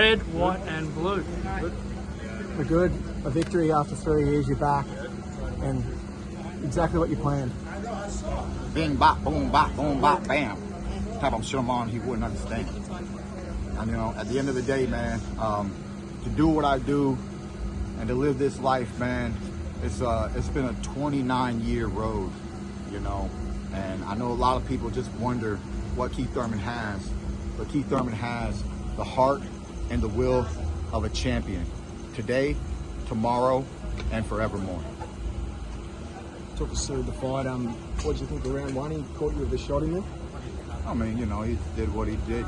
Red, white and blue. We're good. A victory after 3 years, you're back. And exactly what you planned. Bing, bop, boom, bop, bam. Have him shit him on, he wouldn't understand. And, at the end of the day, man, to do what I do and to live this life, man, it's been a 29-year road, And I know a lot of people just wonder what Keith Thurman has. But Keith Thurman has the heart and the will of a champion. Today, tomorrow, and forevermore. Took us through the fight. What did you think of round one? He caught you with a shot in there? I mean, he did what he did,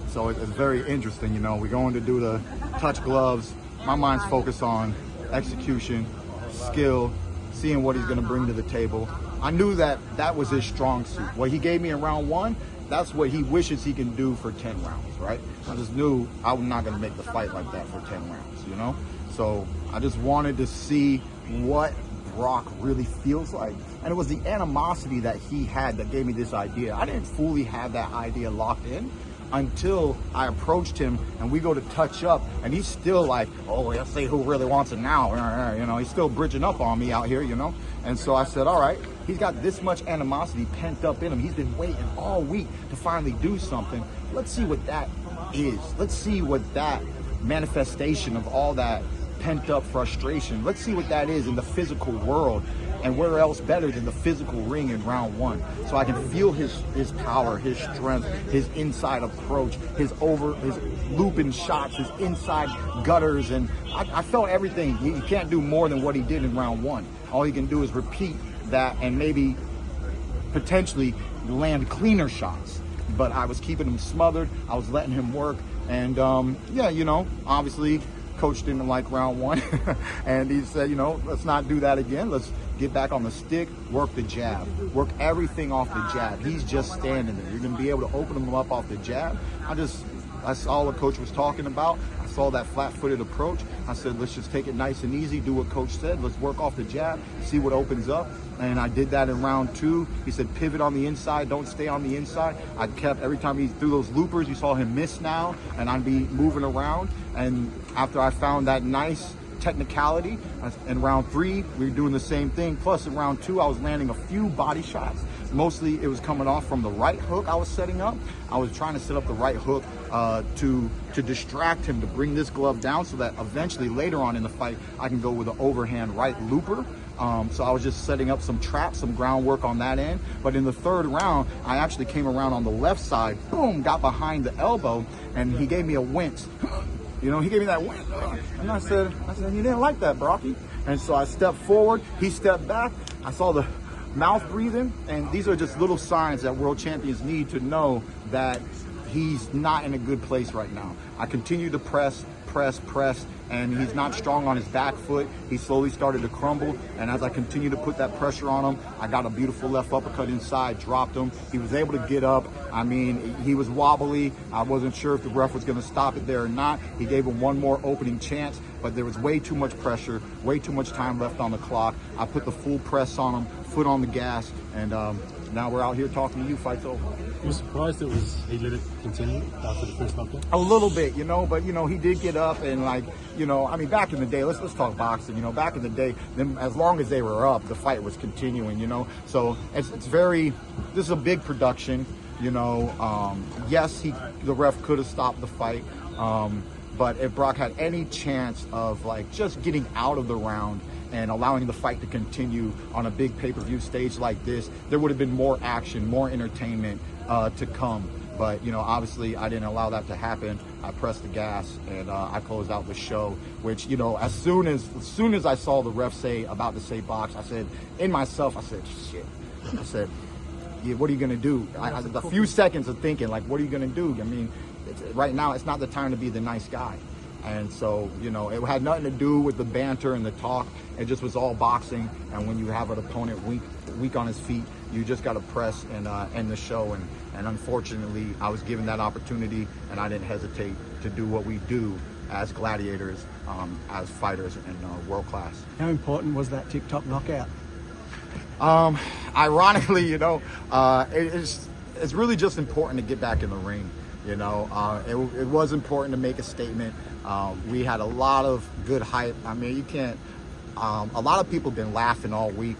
So it's very interesting, We're going to do the touch gloves. My mind's focused on execution, skill, seeing what he's going to bring to the table. I knew that was his strong suit. What he gave me in round one, that's what he wishes he can do for 10 rounds, right? I just knew I was not going to make the fight like that for 10 rounds, So I just wanted to see what Brock really feels like. And it was the animosity that he had that gave me this idea. I didn't fully have that idea locked in until I approached him and we go to touch up, and he's still like, oh, let's see who really wants it now. He's still bridging up on me out here, And so I said, all right, he's got this much animosity pent up in him. He's been waiting all week to finally do something. Let's see what that is. Let's see what that manifestation of all that pent up frustration, let's see what that is in the physical world, and where else better than the physical ring in round one. So I can feel his power, his strength, his inside approach, his looping shots, his inside gutters, and I felt everything. He can't do more than what he did in round one. All he can do is repeat that and maybe potentially land cleaner shots. But I was keeping him smothered. I was letting him work. And obviously coach didn't like round one. And he said, let's not do that again. Let's get back on the stick, work the jab, work everything off the jab. He's just standing there. You're going to be able to open him up off the jab. That's all the coach was talking about. I saw that flat-footed approach. I said, let's just take it nice and easy, do what coach said. Let's work off the jab, see what opens up. And I did that in round two. He said, pivot on the inside, don't stay on the inside. I kept, every time he threw those loopers, you saw him miss now, and I'd be moving around. And after I found that nice technicality, in round three, we were doing the same thing. Plus in round two, I was landing a few body shots. Mostly it was coming off from the right hook I was setting up. I was trying to set up the right hook to distract him, to bring this glove down so that eventually later on in the fight, I can go with an overhand right looper. So I was just setting up some traps, some groundwork on that end. But in the third round, I actually came around on the left side, boom, got behind the elbow, and he gave me a wince. He gave me that wince. And I said, you didn't like that, Brocky. And so I stepped forward, he stepped back. I saw the mouth breathing, and these are just little signs that world champions need to know that he's not in a good place right now. I continue to press, and he's not strong on his back foot. He slowly started to crumble, and as I continue to put that pressure on him, I got a beautiful left uppercut inside, dropped him. He was able to get up. I mean, he was wobbly. I wasn't sure if the ref was going to stop it there or not. He gave him one more opening chance, but there was way too much pressure, way too much time left on the clock. I put the full press on him, foot on the gas, and now we're out here talking to you. Fight's over. You were surprised he let it continue after the first knockdown? A little bit, but he did get up, and back in the day, let's talk boxing. Back in the day, then as long as they were up, the fight was continuing. So it's this is a big production. Yes, the ref could have stopped the fight, but if Brock had any chance of just getting out of the round and allowing the fight to continue on a big pay-per-view stage like this, there would have been more action, more entertainment to come. But obviously I didn't allow that to happen. I pressed the gas and I closed out the show, which as soon as I saw the ref about to say box, I said in myself, I said, shit. I said, yeah, what are you gonna do? A few seconds of thinking, what are you gonna do? I mean, right now it's not the time to be the nice guy. And so, it had nothing to do with the banter and the talk. It just was all boxing. And when you have an opponent weak on his feet, you just got to press and end the show. And unfortunately, I was given that opportunity, and I didn't hesitate to do what we do as gladiators, as fighters, and world class. How important was that TikTok knockout? Ironically, it's really just important to get back in the ring. You know, it was important to make a statement. We had a lot of good hype. I mean, you can't. A lot of people have been laughing all week.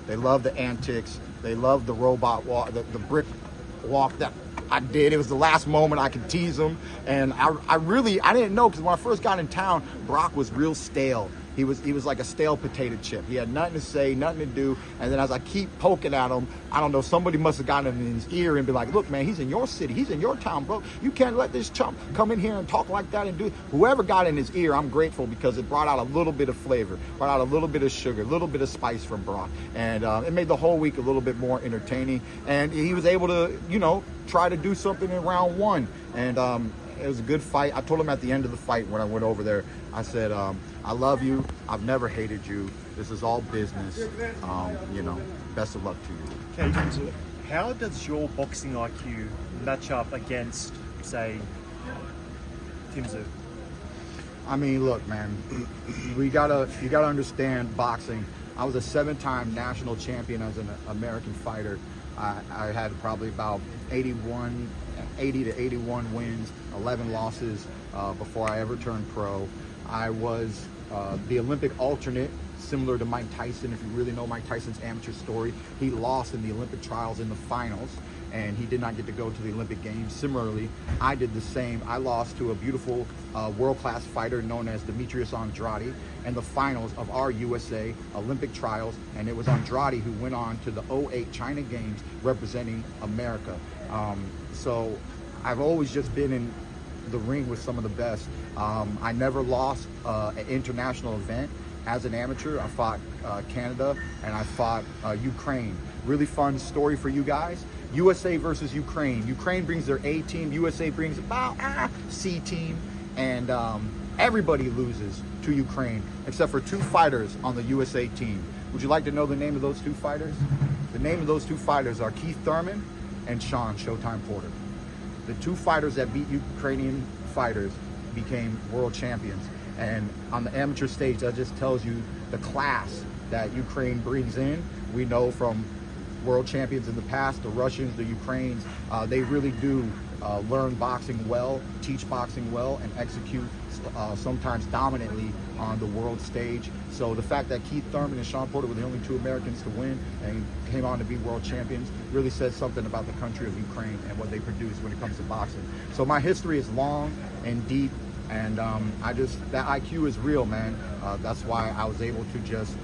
They love the antics. They love the robot walk, the brick walk that I did. It was the last moment I could tease them. And I didn't know, because when I first got in town, Brock was real stale. He was like a stale potato chip. He had nothing to say, nothing to do. And then as I keep poking at him, I don't know, somebody must have gotten him in his ear and be like, look, man, he's in your city. He's in your town, bro. You can't let this chump come in here and talk like that and do it. Whoever got in his ear, I'm grateful, because it brought out a little bit of flavor, brought out a little bit of sugar, a little bit of spice from Brock. And it made the whole week a little bit more entertaining. And he was able to, you know, try to do something in round one. And it was a good fight. I told him at the end of the fight when I went over there, I said, I love you. I've never hated you. This is all business. You know, best of luck to you. Okay, how does your boxing IQ match up against, say, Tszyu? I mean, look, man, you gotta understand boxing. I was a 7-time national champion as an American fighter. I had probably about 80 to 81 wins, 11 losses before I ever turned pro. I was the Olympic alternate, similar to Mike Tyson. If you really know Mike Tyson's amateur story, he lost in the Olympic trials in the finals, and he did not get to go to the Olympic Games. Similarly, I did the same. I lost to a beautiful world-class fighter known as Demetrius Andrade in the finals of our USA Olympic trials, and it was Andrade who went on to the 2008 China Games representing America. So I've always just been in the ring with some of the best. I never lost an international event as an amateur. I fought Canada and I fought Ukraine. Really fun story for you guys. USA versus Ukraine. Ukraine brings their A team. USA brings about C team, and everybody loses to Ukraine except for 2 fighters on the USA team. Would you like to know the name of those 2 fighters? The name of those 2 fighters are Keith Thurman and Sean Showtime Porter. The 2 fighters that beat Ukrainian fighters became world champions. And on the amateur stage, that just tells you the class that Ukraine brings in. We know from world champions in the past, the Russians, the Ukrainians, they really do learn boxing well, teach boxing well, and execute sometimes dominantly on the world stage. So the fact that Keith Thurman and Sean Porter were the only 2 Americans to win and came on to be world champions really says something about the country of Ukraine and what they produce when it comes to boxing. So my history is long and deep, and that IQ is real, man. That's why I was able to just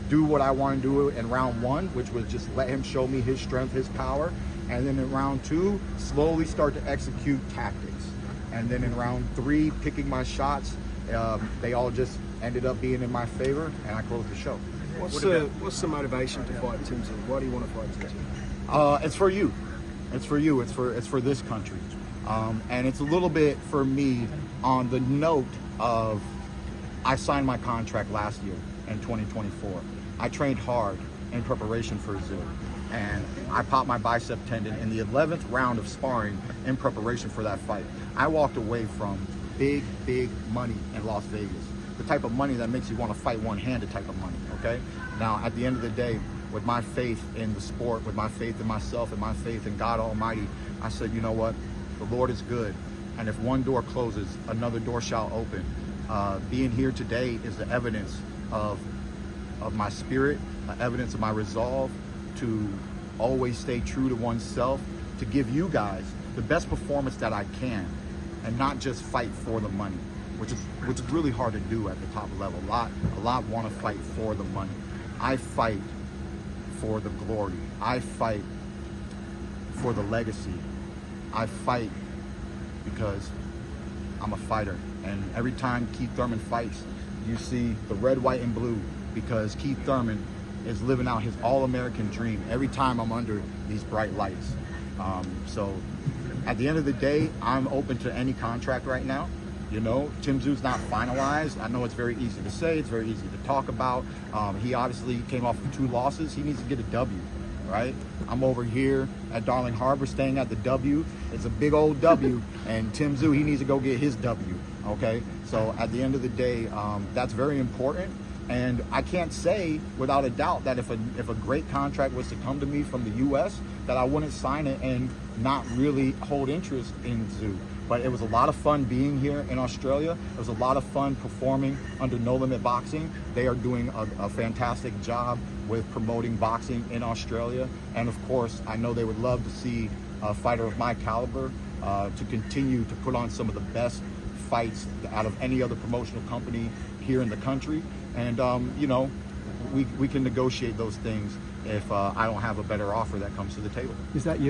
do what I want to do in round 1, which was just let him show me his strength, his power. And then in round 2, slowly start to execute tactics. And then in round 3, picking my shots, they all just ended up being in my favor, and I closed the show. What's the motivation to fight Tszyu? Why do you want to fight Tszyu? It's for you. It's for you. It's for this country. And it's a little bit for me on the note of, I signed my contract last year in 2024. I trained hard in preparation for Tszyu, and I popped my bicep tendon in the 11th round of sparring in preparation for that fight. I walked away from big money in Las Vegas, the type of money that makes you want to fight one-handed type of money, okay? Now, at the end of the day, with my faith in the sport, with my faith in myself, and my faith in God Almighty, I said, you know what? The Lord is good, and if one door closes, another door shall open. Being here today is the evidence of my spirit, evidence of my resolve to always stay true to oneself, to give you guys the best performance that I can, and not just fight for the money, which is really hard to do at the top level. A lot want to fight for the money. I fight for the glory. I fight for the legacy. I fight because I'm a fighter. And every time Keith Thurman fights, you see the red, white, and blue, because Keith Thurman is living out his all-American dream every time I'm under these bright lights. So at the end of the day, I'm open to any contract right now. You know, Tszyu's not finalized. I know it's very easy to say, it's very easy to talk about. He obviously came off of 2 losses. He needs to get a W, right? I'm over here at Darling Harbor staying at the W. It's a big old W, and Tszyu, he needs to go get his W, okay? So at the end of the day, that's very important. And I can't say without a doubt that if a great contract was to come to me from the U.S., that I wouldn't sign it and not really hold interest in Tszyu. But it was a lot of fun being here in Australia. It was a lot of fun performing under No Limit Boxing. They are doing a fantastic job with promoting boxing in Australia. And of course, I know they would love to see a fighter of my caliber to continue to put on some of the best fights out of any other promotional company here in the country. And you know, we can negotiate those things if I don't have a better offer that comes to the table. Is that you?